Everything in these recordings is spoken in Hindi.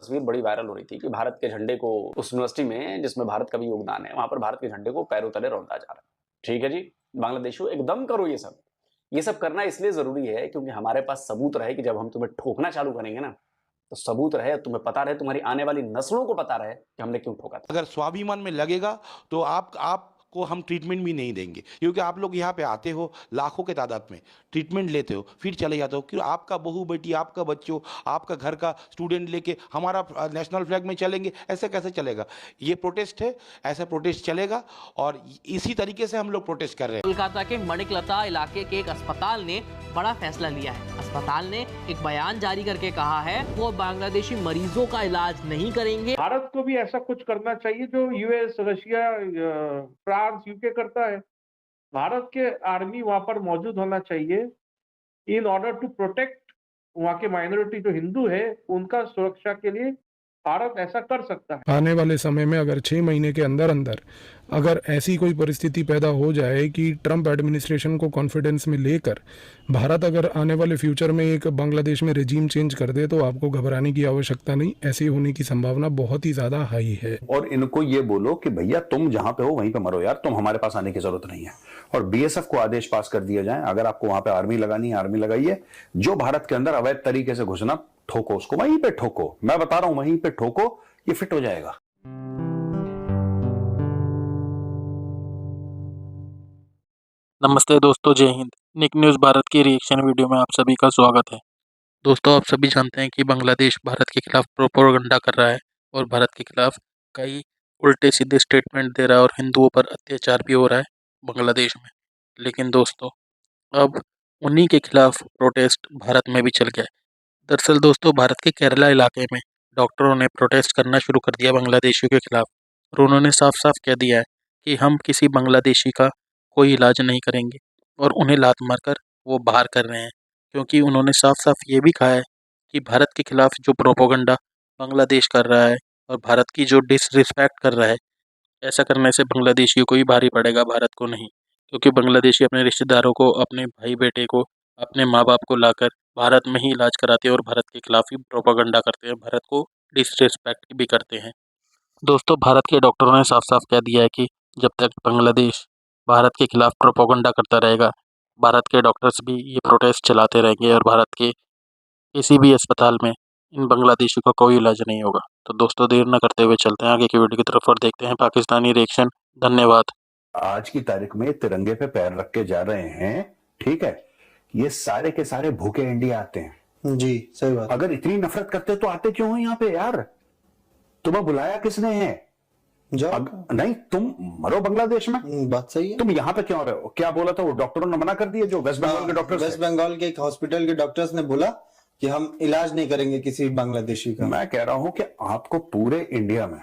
तस्वीर बड़ी वायरल हो रही थी कि भारत के झंडे को उस यूनिवर्सिटी में जिसमें भारत का भी योगदान है, वहां पर भारत के झंडे को पैरों तले रौंदा जा रहा है। ठीक है जी, बांग्लादेशियों एकदम करो ये सब करना इसलिए जरूरी है क्योंकि हमारे पास सबूत रहे कि जब हम तुम्हें ठोकना चालू करेंगे ना, तो सबूत रहे, तुम्हें पता रहे, तुम्हारी आने वाली नस्लों को पता रहे कि हमने क्यों ठोका था। अगर स्वाभिमान में लगेगा तो आपको हम ट्रीटमेंट भी नहीं देंगे, क्योंकि आप लोग यहाँ पे आते हो लाखों के तादाद में, ट्रीटमेंट लेते हो, फिर चले जाते हो। क्यों आपका बहू बेटी, आपका बच्चों, आपका घर का स्टूडेंट लेके हमारा नेशनल फ्लैग में चलेंगे? ऐसे कैसे चलेगा? ये प्रोटेस्ट है, ऐसा प्रोटेस्ट चलेगा और इसी तरीके से हम लोग प्रोटेस्ट कर रहे हैं। कोलकाता के मणिकलता इलाके के एक अस्पताल ने बड़ा फैसला लिया है। अस्पताल ने एक बयान जारी करके कहा है वो बांग्लादेशी मरीजों का इलाज नहीं करेंगे। भारत को भी ऐसा कुछ करना चाहिए जो यूएस, रशिया, फ्रांस, यूके करता है। भारत के आर्मी वहां पर मौजूद होना चाहिए इन ऑर्डर टू प्रोटेक्ट वहां के माइनॉरिटी जो हिंदू है उनका सुरक्षा के लिए भारत ऐसा कर सकता है। आने वाले समय में अगर 6 महीने के अंदर अंदर अगर ऐसी कोई परिस्थिति पैदा हो जाए कि ट्रंप एडमिनिस्ट्रेशन को कॉन्फिडेंस में लेकर भारत अगर आने वाले फ्यूचर में एक बांग्लादेश में रेजिम चेंज कर दे, तो आपको घबराने की आवश्यकता नहीं। ऐसे होने की संभावना बहुत ही ज्यादा हाई है। और इनको ये बोलो कि भैया तुम जहां पे हो वहीं पे मरो यार, तुम हमारे पास आने की जरूरत नहीं है। और बीएसएफ को आदेश पास कर दिया जाए, अगर आपको वहां पे आर्मी लगानी है आर्मी लगाइए। जो भारत के अंदर अवैध तरीके से घुसना, ठोको उसको, वहीं पे ठोको। मैं बता रहा हूं, वहीं पे ठोको, ये फिट हो जाएगा। नमस्ते दोस्तों, जय हिंद। निक न्यूज़ भारत की रिएक्शन वीडियो में आप सभी का स्वागत है। दोस्तों, आप सभी जानते हैं कि बांग्लादेश भारत के खिलाफ प्रोपेगेंडा कर रहा है और भारत के खिलाफ कई उल्टे सीधे स्टेटमेंट दे रहा है और हिंदुओं पर अत्याचार भी हो रहा है बांग्लादेश में। लेकिन दोस्तों, अब उन्हीं के खिलाफ प्रोटेस्ट भारत में भी चल गया है। दरअसल दोस्तों, भारत के केरला इलाके में डॉक्टरों ने प्रोटेस्ट करना शुरू कर दिया बांग्लादेशियों के खिलाफ और उन्होंने साफ साफ कह दिया है कि हम किसी बांग्लादेशी का कोई इलाज नहीं करेंगे और उन्हें लात मारकर वो बाहर कर रहे हैं, क्योंकि उन्होंने साफ साफ ये भी कहा है कि भारत के खिलाफ जो प्रोपेगेंडा बांग्लादेश कर रहा है और भारत की जो डिसरिस्पेक्ट कर रहा है, ऐसा करने से बांग्लादेशियों को ही भारी पड़ेगा, भारत को नहीं। क्योंकि बांग्लादेशी अपने रिश्तेदारों को, अपने भाई बेटे को, अपने माँ बाप को लाकर भारत में ही इलाज कराते हैं और भारत के खिलाफ ही प्रोपेगेंडा करते हैं, भारत को डिसरिस्पेक्ट भी करते हैं। दोस्तों, भारत के डॉक्टरों ने साफ साफ कह दिया है कि जब तक बांग्लादेश भारत के खिलाफ प्रोपेगेंडा करता रहेगा, भारत के डॉक्टर्स भी ये प्रोटेस्ट चलाते रहेंगे और भारत के किसी भी अस्पताल में इन बांग्लादेशियों का कोई इलाज नहीं होगा। तो दोस्तों, देर न करते हुए चलते हैं आगे की वीडियो की तरफ और देखते हैं पाकिस्तानी रिएक्शन। धन्यवाद। आज की तारीख में तिरंगे पे पैर रख के जा रहे हैं, ठीक है? ये सारे के सारे भूखे इंडिया आते हैं। जी, सही बात। अगर इतनी नफरत करते तो आते क्यों हो यहाँ पे यार? तुम्हें बुलाया किसने है? नहीं, तुम मरो बांग्लादेश में। बात सही है। तुम यहाँ पे क्यों रहे हो? क्या बोला था वो डॉक्टरों ने? मना कर दिया जो वेस्ट बंगाल के डॉक्टर्स? वेस्ट बंगाल के एक हॉस्पिटल के डॉक्टर्स ने बोला कि हम इलाज नहीं करेंगे किसी बांग्लादेशी का। मैं कह रहा हूं कि आपको पूरे इंडिया में,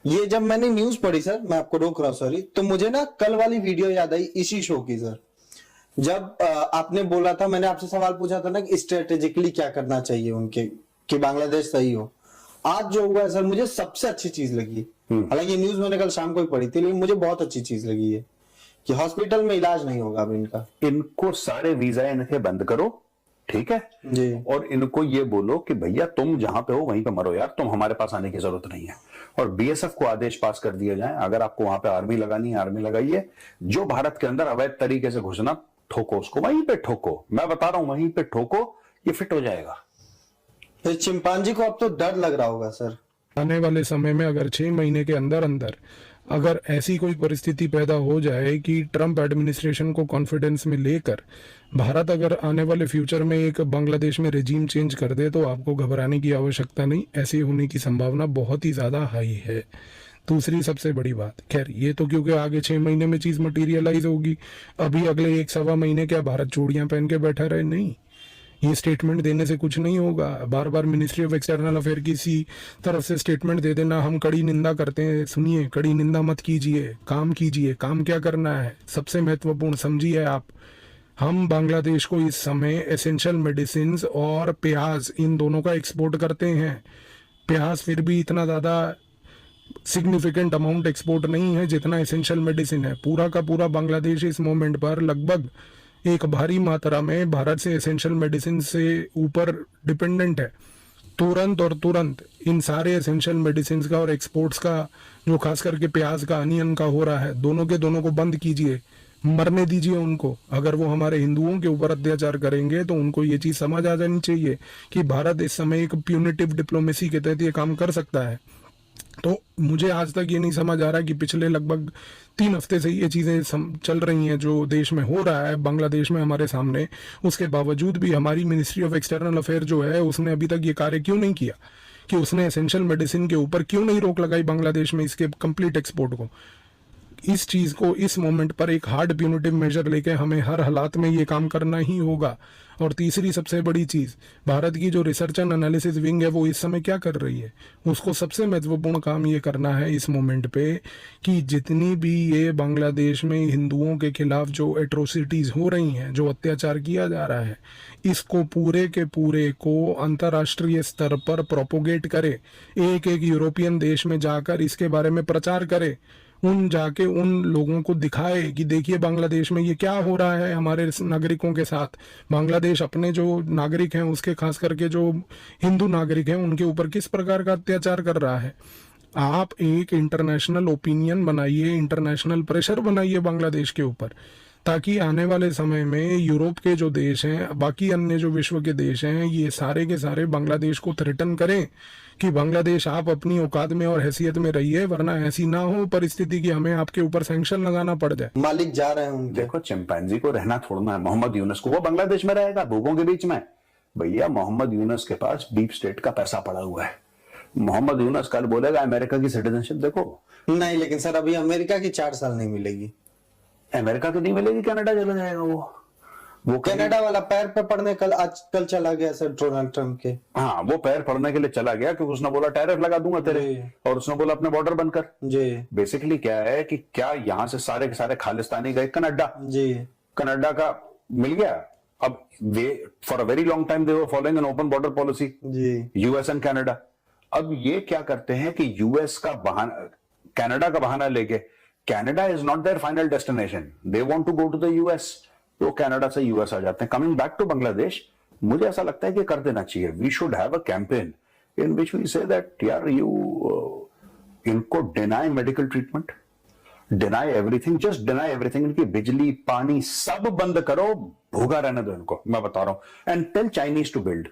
ये जब मैंने न्यूज पढ़ी सर, मैं आपको रोक रहा हूं सॉरी, तो मुझे ना कल वाली वीडियो याद आई इसी शो की सर। जब आपने बोला था, मैंने आपसे सवाल पूछा था ना कि स्ट्रेटेजिकली क्या करना चाहिए उनके कि बांग्लादेश सही हो। आज जो हुआ है सर, मुझे सबसे अच्छी चीज लगी। हालांकि न्यूज मैंने कल शाम को ही पढ़ी थी, लेकिन मुझे बहुत अच्छी चीज लगी है कि हॉस्पिटल में इलाज नहीं होगा अब इनका। इनको सारे वीजा इनके बंद करो, ठीक है जी। और इनको ये बोलो कि भैया तुम जहां पे हो वहीं पे मरो यार, तुम हमारे पास आने की जरूरत नहीं है। और बीएसएफ को आदेश पास कर दिया जाए, अगर आपको वहां पे आर्मी लगानी है आर्मी लगाइए। जो भारत के अंदर अवैध तरीके से घुसना, ठोको उसको, वहीं पे ठोको। मैं बता रहा हूं, वहीं पे ठोको, ये फिट हो जाएगा। फिर चिंपांजी को अब तो डर लग रहा होगा सर। आने वाले समय में अगर 6 महीने के अंदर अंदर अगर ऐसी कोई परिस्थिति पैदा हो जाए कि ट्रंप एडमिनिस्ट्रेशन को कॉन्फिडेंस में लेकर भारत अगर आने वाले फ्यूचर में एक बांग्लादेश में रेजिम चेंज कर दे, तो आपको घबराने की आवश्यकता नहीं। ऐसे होने की संभावना बहुत ही ज़्यादा हाई है। दूसरी सबसे बड़ी बात, खैर ये तो क्योंकि आगे 6 महीने में चीज़ मटीरियलाइज होगी, अभी अगले 1 सवा महीने क्या भारत चूड़ियाँ पहन के बैठा रहे? नहीं, ये स्टेटमेंट देने से कुछ नहीं होगा। बार बार मिनिस्ट्री ऑफ एक्सटर्नल अफेयर की सी तरफ से स्टेटमेंट दे देना, हम कड़ी निंदा करते हैं। सुनिए, कड़ी निंदा मत कीजिए, काम कीजिए। काम क्या करना है सबसे महत्वपूर्ण समझिए आप। हम बांग्लादेश को इस समय एसेंशियल मेडिसिन और प्याज, इन दोनों का एक्सपोर्ट करते हैं। प्याज फिर भी इतना ज़्यादा सिग्निफिकेंट अमाउंट एक्सपोर्ट नहीं है जितना एसेंशियल मेडिसिन है। पूरा का पूरा बांग्लादेश इस मोमेंट पर लगभग एक भारी मात्रा में भारत से एसेंशियल मेडिसिन से ऊपर डिपेंडेंट है। तुरंत इन सारे एसेंशियल मेडिसिन का और एक्सपोर्ट्स का, जो खास करके प्याज का, अनियन का हो रहा है, दोनों के दोनों को बंद कीजिए, मरने दीजिए उनको। अगर वो हमारे हिंदुओं के ऊपर अत्याचार करेंगे तो उनको ये चीज समझ आ जानी चाहिए कि भारत इस समय एक प्यूनिटिव डिप्लोमेसी के तहत ये काम कर सकता है। तो मुझे आज तक ये नहीं समझ आ रहा कि पिछले लगभग 3 हफ्ते से ये चीज़ें चल रही हैं जो देश में हो रहा है, बांग्लादेश में हमारे सामने, उसके बावजूद भी हमारी मिनिस्ट्री ऑफ एक्सटर्नल अफेयर जो है उसने अभी तक ये कार्य क्यों नहीं किया, कि उसने एसेंशियल मेडिसिन के ऊपर क्यों नहीं रोक लगाई बांग्लादेश में इसके कंप्लीट एक्सपोर्ट को। इस चीज़ को इस मोमेंट पर एक हार्ड प्यूनिटिव मेजर लेके हमें हर हालात में ये काम करना ही होगा। और तीसरी सबसे बड़ी चीज़, भारत की जो रिसर्च एंड एनालिसिस विंग है वो इस समय क्या कर रही है, उसको सबसे महत्वपूर्ण काम ये करना है इस मोमेंट पे कि जितनी भी ये बांग्लादेश में हिंदुओं के खिलाफ जो एट्रोसिटीज़ हो रही हैं, जो अत्याचार किया जा रहा है, इसको पूरे के पूरे को अंतर्राष्ट्रीय स्तर पर प्रोपोगेट करे, एक एक यूरोपियन देश में जाकर इसके बारे में प्रचार करे, जाके उन लोगों को दिखाए कि देखिए बांग्लादेश में ये क्या हो रहा है हमारे नागरिकों के साथ। बांग्लादेश अपने जो नागरिक हैं, उसके खास करके जो हिंदू नागरिक हैं, उनके ऊपर किस प्रकार का अत्याचार कर रहा है। आप एक इंटरनेशनल ओपिनियन बनाइए, इंटरनेशनल प्रेशर बनाइए बांग्लादेश के ऊपर, ताकि आने वाले समय में यूरोप के जो देश हैं, बाकी अन्य जो विश्व के देश हैं, ये सारे के सारे बांग्लादेश को थ्रेटन करें कि बांग्लादेश आप अपनी औकात में और हैसियत में रहिए, वरना ऐसी ना हो परिस्थिति कि हमें आपके ऊपर सैंक्शन लगाना पड़ जाए। मालिक जा रहे हैं उनके। देखो, चिंपैंजी को रहना छोड़ना है, मोहम्मद यूनुस को, वो बांग्लादेश में रहेगा भूखों के बीच में। भैया, मोहम्मद यूनुस के पास डीप स्टेट का पैसा पड़ा हुआ है। मोहम्मद यूनुस कल बोलेगा अमेरिका की सिटीजनशिप देखो। नहीं, लेकिन सर अभी अमेरिका की 4 साल नहीं मिलेगी। अमेरिका तो नहीं मिलेगी, कनाडा चला जाएगा वो कनाडा वाला पैर पे पड़ने कल चला गया सर डोनाल्ड ट्रंप के। हाँ, वो पैर पड़ने के लिए चला गया क्योंकि उसने बोला टैरिफ लगा दूंगा तेरे, और उसने बोला अपने बॉर्डर बंद कर जी। बेसिकली क्या है कि क्या यहाँ से सारे के सारे खालिस्तानी गए कनाडा जी, कनाडा का मिल गया। अब वे for a very long time they were following an open border policy जी, यूएस एंड कनाडा। अब ये क्या करते हैं कि यूएस का बहाना, कनाडा का बहाना लेके, Canada is not their final destination, they want to go to the US, तो कनाडा से यूएस आ जाते हैं। कमिंग बैक टू बांग्लादेश, मुझे ऐसा लगता है कि कर देना चाहिए। We should have a campaign in which we say that यार यू इनको deny medical treatment, deny everything, just deny everything. इनकी बिजली पानी सब बंद करो, भूखा रहने दो इनको, मैं बता रहा हूं। And tell Chinese to build.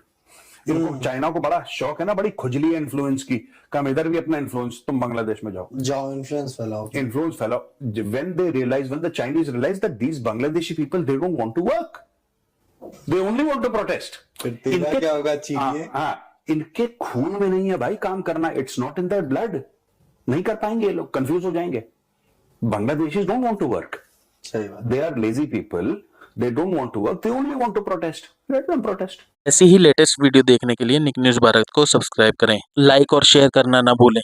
इनको चाइना को बड़ा शौक है ना, बड़ी खुजली है इन्फ्लुएंस की। कम इधर भी अपना इन्फ्लुएंस, तुम बांग्लादेश में जाओ influence फैलाओ, when they realize, when the Chinese realize that these Bangladeshi people, they don't want to work, they only want to protest. इनके क्या होगा चीनी? इनके खून में नहीं है भाई काम करना, it's not in their blood। नहीं कर पाएंगे ये लोग, कंफ्यूज हो जाएंगे। Bangladeshis don't want to work, सही बात। they are lazy people, they don't want to work, they only want to protest, let them protest। ऐसी ही लेटेस्ट वीडियो देखने के लिए निक न्यूज़ भारत को सब्सक्राइब करें, लाइक और शेयर करना ना भूलें।